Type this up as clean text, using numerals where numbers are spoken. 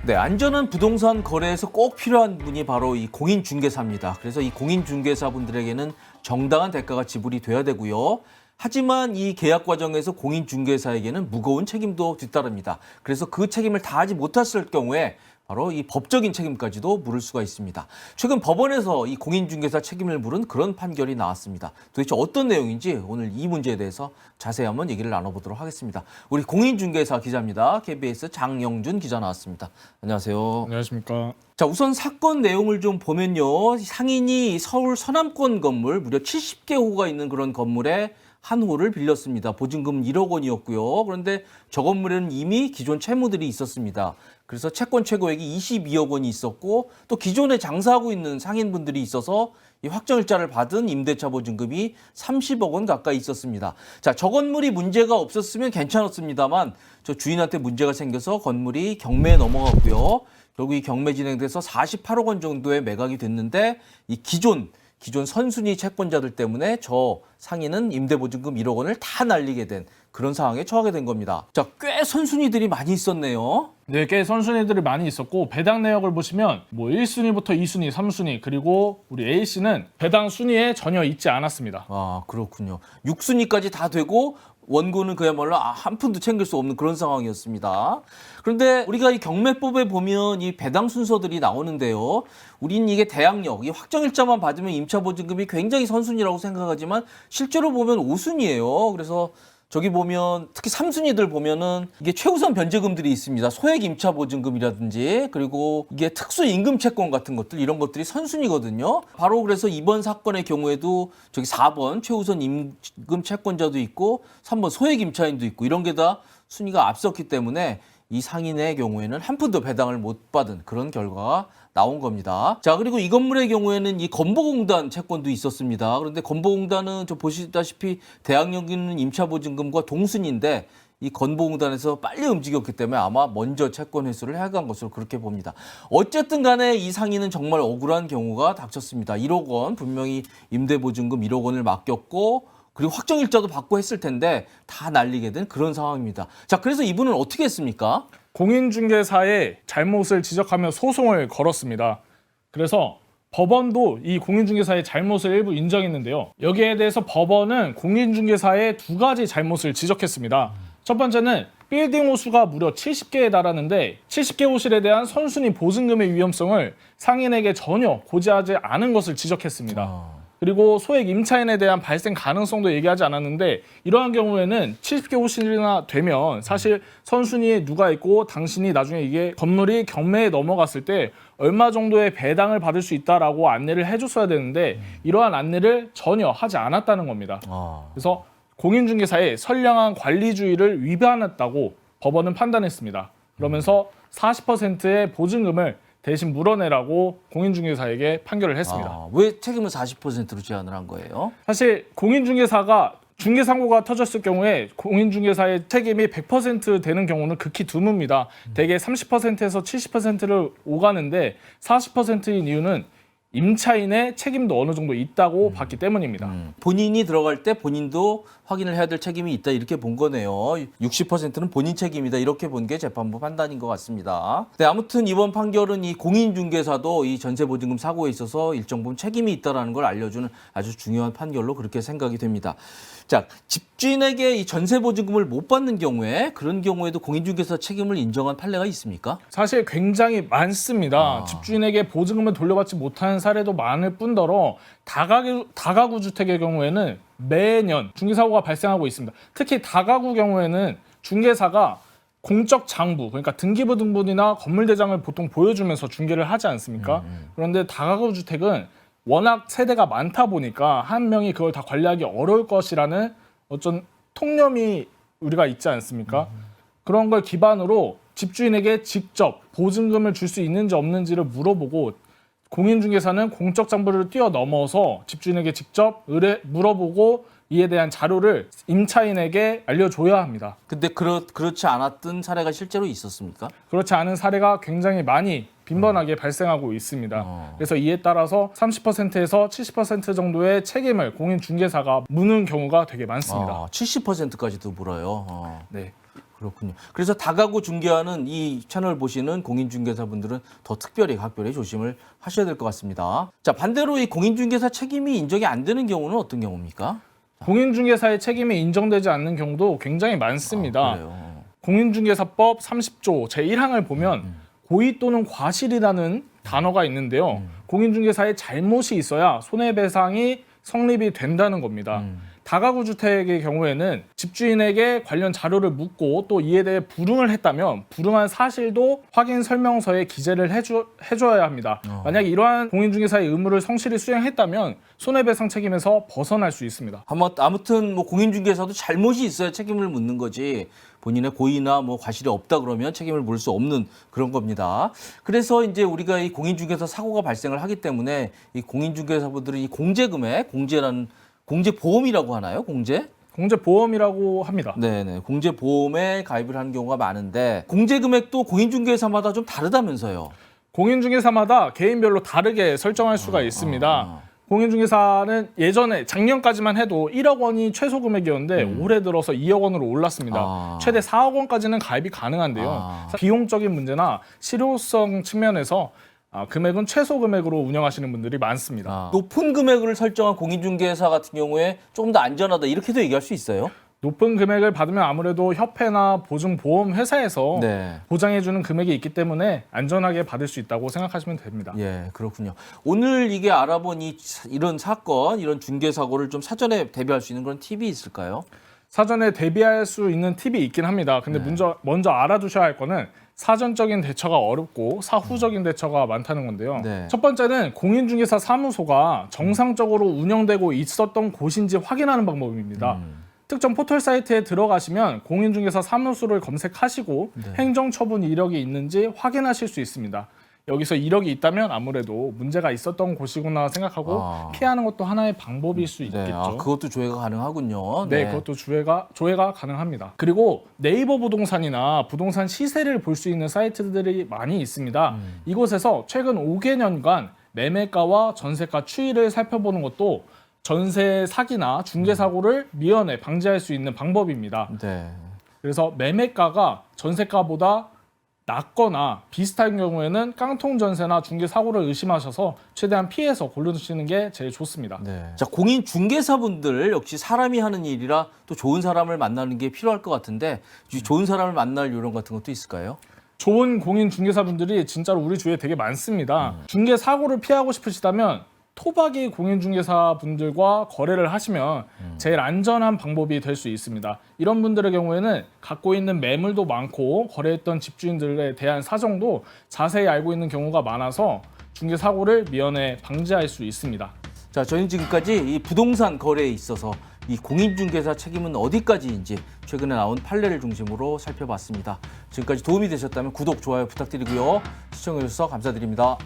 네, 안전한 부동산 거래에서 꼭 필요한 분이 바로 이 공인중개사입니다. 그래서 이 공인중개사분들에게는 정당한 대가가 지불이 돼야 되고요. 하지만 이 계약 과정에서 공인중개사에게는 무거운 책임도 뒤따릅니다. 그래서 그 책임을 다하지 못했을 경우에 바로 이 법적인 책임까지도 물을 수가 있습니다. 최근 법원에서 이 공인중개사 책임을 물은 그런 판결이 나왔습니다. 도대체 어떤 내용인지 오늘 이 문제에 대해서 자세히 한번 얘기를 나눠보도록 하겠습니다. 우리 공인중개사 기자입니다. KBS 장영준 기자 나왔습니다. 안녕하세요. 안녕하십니까. 자, 우선 사건 내용을 좀 보면요. 상인이 서울 서남권 건물 무려 70개 호가 있는 그런 건물에 한 호를 빌렸습니다. 보증금 1억 원이었고요. 그런데 저 건물에는 이미 기존 채무들이 있었습니다. 그래서 채권 최고액이 22억 원이 있었고 또 기존에 장사하고 있는 상인분들이 있어서 이 확정일자를 받은 임대차 보증금이 30억 원 가까이 있었습니다. 자, 저 건물이 문제가 없었으면 괜찮았습니다만 저 주인한테 문제가 생겨서 건물이 경매에 넘어갔고요. 결국 이 경매 진행돼서 48억 원 정도의 매각이 됐는데 이 기존 선순위 채권자들 때문에 저 상인은 임대보증금 1억 원을 다 날리게 된 그런 상황에 처하게 된 겁니다. 자, 꽤 선순위들이 많이 있었네요. 네, 꽤 선순위들이 많이 있었고 배당 내역을 보시면 뭐 1순위부터 2순위, 3순위 그리고 우리 A씨는 배당 순위에 전혀 있지 않았습니다. 아, 그렇군요. 6순위까지 다 되고 원고는 그야말로 한 푼도 챙길 수 없는 그런 상황이었습니다. 그런데 우리가 이 경매법에 보면 이 배당 순서들이 나오는데요. 우린 이게 대항력, 이 확정일자만 받으면 임차보증금이 굉장히 선순위라고 생각하지만 실제로 보면 5순위예요. 그래서 저기 보면 특히 3순위들 보면은 이게 최우선 변제금들이 있습니다. 소액 임차 보증금이라든지 그리고 이게 특수 임금 채권 같은 것들 이런 것들이 선순위거든요. 바로 그래서 이번 사건의 경우에도 저기 4번 최우선 임금 채권자도 있고 3번 소액 임차인도 있고 이런 게 다 순위가 앞섰기 때문에 이 상인의 경우에는 한 푼도 배당을 못 받은 그런 결과가 나온 겁니다. 자, 그리고 이 건물의 경우에는 이 건보공단 채권도 있었습니다. 그런데 건보공단은 저 보시다시피 대항력 있는 임차보증금과 동순인데 이 건보공단에서 빨리 움직였기 때문에 아마 먼저 채권 회수를 해간 것으로 그렇게 봅니다. 어쨌든 간에 이 상인은 정말 억울한 경우가 닥쳤습니다. 1억 원 분명히 임대보증금 1억 원을 맡겼고 그리고 확정일자도 받고 했을 텐데 다 날리게 된 그런 상황입니다. 자, 그래서 이분은 어떻게 했습니까? 공인중개사의 잘못을 지적하며 소송을 걸었습니다. 그래서 법원도 이 공인중개사의 잘못을 일부 인정했는데요. 여기에 대해서 법원은 공인중개사의 두 가지 잘못을 지적했습니다. 첫 번째는 빌딩 호수가 무려 70개에 달하는데 70개 호실에 대한 선순위 보증금의 위험성을 상인에게 전혀 고지하지 않은 것을 지적했습니다. 그리고 소액 임차인에 대한 발생 가능성도 얘기하지 않았는데 이러한 경우에는 70개 호실이나 되면 사실 선순위에 누가 있고 당신이 나중에 이게 건물이 경매에 넘어갔을 때 얼마 정도의 배당을 받을 수 있다라고 안내를 해줬어야 되는데 이러한 안내를 전혀 하지 않았다는 겁니다. 그래서 공인중개사의 선량한 관리주의를 위반했다고 법원은 판단했습니다. 그러면서 40%의 보증금을 대신 물어내라고 공인중개사에게 판결을 했습니다. 왜 책임을 40%로 제한을 한 거예요? 사실 공인중개사가 중개사고가 터졌을 경우에 공인중개사의 책임이 100% 되는 경우는 극히 드뭅니다. 대개 30%에서 70%를 오가는데 40%인 이유는 임차인의 책임도 어느 정도 있다고 봤기 때문입니다. 본인이 들어갈 때 본인도 확인을 해야 될 책임이 있다 이렇게 본 거네요. 60%는 본인 책임이다 이렇게 본 게 재판부 판단인 것 같습니다. 네, 아무튼 이번 판결은 이 공인중개사도 이 전세보증금 사고에 있어서 일정 부분 책임이 있다는 걸 알려주는 아주 중요한 판결로 그렇게 생각이 됩니다. 자, 집주인에게 이 전세보증금을 못 받는 경우에 그런 경우에도 공인중개사 책임을 인정한 판례가 있습니까? 사실 굉장히 많습니다. 집주인에게 보증금을 돌려받지 못하는 사례도 많을 뿐더러 다가구 주택의 경우에는 매년 중개사고가 발생하고 있습니다. 특히 다가구 경우에는 중개사가 공적 장부, 그러니까 등기부 등본이나 건물대장을 보통 보여주면서 중개를 하지 않습니까? 그런데 다가구 주택은 워낙 세대가 많다 보니까 한 명이 그걸 다 관리하기 어려울 것이라는 어떤 통념이 우리가 있지 않습니까? 그런 걸 기반으로 집주인에게 직접 보증금을 줄 수 있는지 없는지를 물어보고 공인중개사는 공적 장부를 뛰어넘어서 집주인에게 직접 물어보고 이에 대한 자료를 임차인에게 알려줘야 합니다. 근데 그렇지 않았던 사례가 실제로 있었습니까? 그렇지 않은 사례가 굉장히 많이 빈번하게 발생하고 있습니다. 그래서 이에 따라서 30%에서 70% 정도의 책임을 공인중개사가 무는 경우가 되게 많습니다. 70%까지도 물어요. 네. 그렇군요. 그래서 다가구 중개하는 이 채널 보시는 공인중개사분들은 더 특별히 각별히 조심을 하셔야 될 것 같습니다. 자, 반대로 이 공인중개사 책임이 인정이 안 되는 경우는 어떤 경우입니까? 공인중개사의 책임이 인정되지 않는 경우도 굉장히 많습니다. 그래요. 공인중개사법 30조 제1항을 보면 고의 또는 과실이라는 단어가 있는데요. 공인중개사의 잘못이 있어야 손해배상이 성립이 된다는 겁니다. 다가구 주택의 경우에는 집주인에게 관련 자료를 묻고 또 이에 대해 불응을 했다면 불응한 사실도 확인 설명서에 기재를 해줘야 합니다. 만약 이러한 공인중개사의 의무를 성실히 수행했다면 손해배상 책임에서 벗어날 수 있습니다. 아무튼 뭐 공인중개사도 잘못이 있어야 책임을 묻는 거지 본인의 고의나 뭐 과실이 없다 그러면 책임을 물 수 없는 그런 겁니다. 그래서 이제 우리가 이 공인중개사 사고가 발생을 하기 때문에 이 공인중개사분들은 이 공제금액, 공제보험이라고 하나요? 공제보험이라고 합니다. 네네. 공제보험에 가입을 하는 경우가 많은데 공제금액도 공인중개사마다 좀 다르다면서요? 공인중개사마다 개인별로 다르게 설정할 수가 있습니다. 공인중개사는 예전에 작년까지만 해도 1억 원이 최소 금액이었는데 올해 들어서 2억 원으로 올랐습니다. 최대 4억 원까지는 가입이 가능한데요. 비용적인 문제나 실효성 측면에서 금액은 최소 금액으로 운영하시는 분들이 많습니다. 높은 금액을 설정한 공인중개사 같은 경우에 조금 더 안전하다 이렇게도 얘기할 수 있어요? 높은 금액을 받으면 아무래도 협회나 보증보험 회사에서 네. 보장해주는 금액이 있기 때문에 안전하게 받을 수 있다고 생각하시면 됩니다. 예, 그렇군요. 오늘 이게 알아본 이런 사건, 이런 중개사고를 좀 사전에 대비할 수 있는 그런 팁이 있을까요? 사전에 대비할 수 있는 팁이 있긴 합니다. 근데 먼저 알아두셔야 할 거는 사전적인 대처가 어렵고 사후적인 대처가 많다는 건데요. 네. 첫 번째는 공인중개사 사무소가 정상적으로 운영되고 있었던 곳인지 확인하는 방법입니다. 특정 포털 사이트에 들어가시면 공인중개사 사무소를 검색하시고 행정처분 이력이 있는지 확인하실 수 있습니다. 여기서 이력이 있다면 아무래도 문제가 있었던 곳이구나 생각하고 피하는 것도 하나의 방법일 수 있겠죠. 네, 그것도 조회가 가능하군요. 네, 그것도 조회가 가능합니다. 그리고 네이버 부동산이나 부동산 시세를 볼 수 있는 사이트들이 많이 있습니다. 이곳에서 최근 5개년간 매매가와 전세가 추이를 살펴보는 것도 전세 사기나 중개 사고를 미연에 방지할 수 있는 방법입니다. 네. 그래서 매매가가 전세가보다 낮거나 비슷한 경우에는 깡통 전세나 중개 사고를 의심하셔서 최대한 피해서 고르시는 게 제일 좋습니다. 네. 자, 공인 중개사분들 역시 사람이 하는 일이라 또 좋은 사람을 만나는 게 필요할 것 같은데 좋은 사람을 만날 요령 같은 것도 있을까요? 좋은 공인 중개사분들이 진짜로 우리 주위에 되게 많습니다. 중개 사고를 피하고 싶으시다면 토박이 공인중개사분들과 거래를 하시면 제일 안전한 방법이 될 수 있습니다. 이런 분들의 경우에는 갖고 있는 매물도 많고 거래했던 집주인들에 대한 사정도 자세히 알고 있는 경우가 많아서 중개 사고를 미연에 방지할 수 있습니다. 자, 저희는 지금까지 이 부동산 거래에 있어서 이 공인중개사 책임은 어디까지인지 최근에 나온 판례를 중심으로 살펴봤습니다. 지금까지 도움이 되셨다면 구독, 좋아요 부탁드리고요. 시청해주셔서 감사드립니다.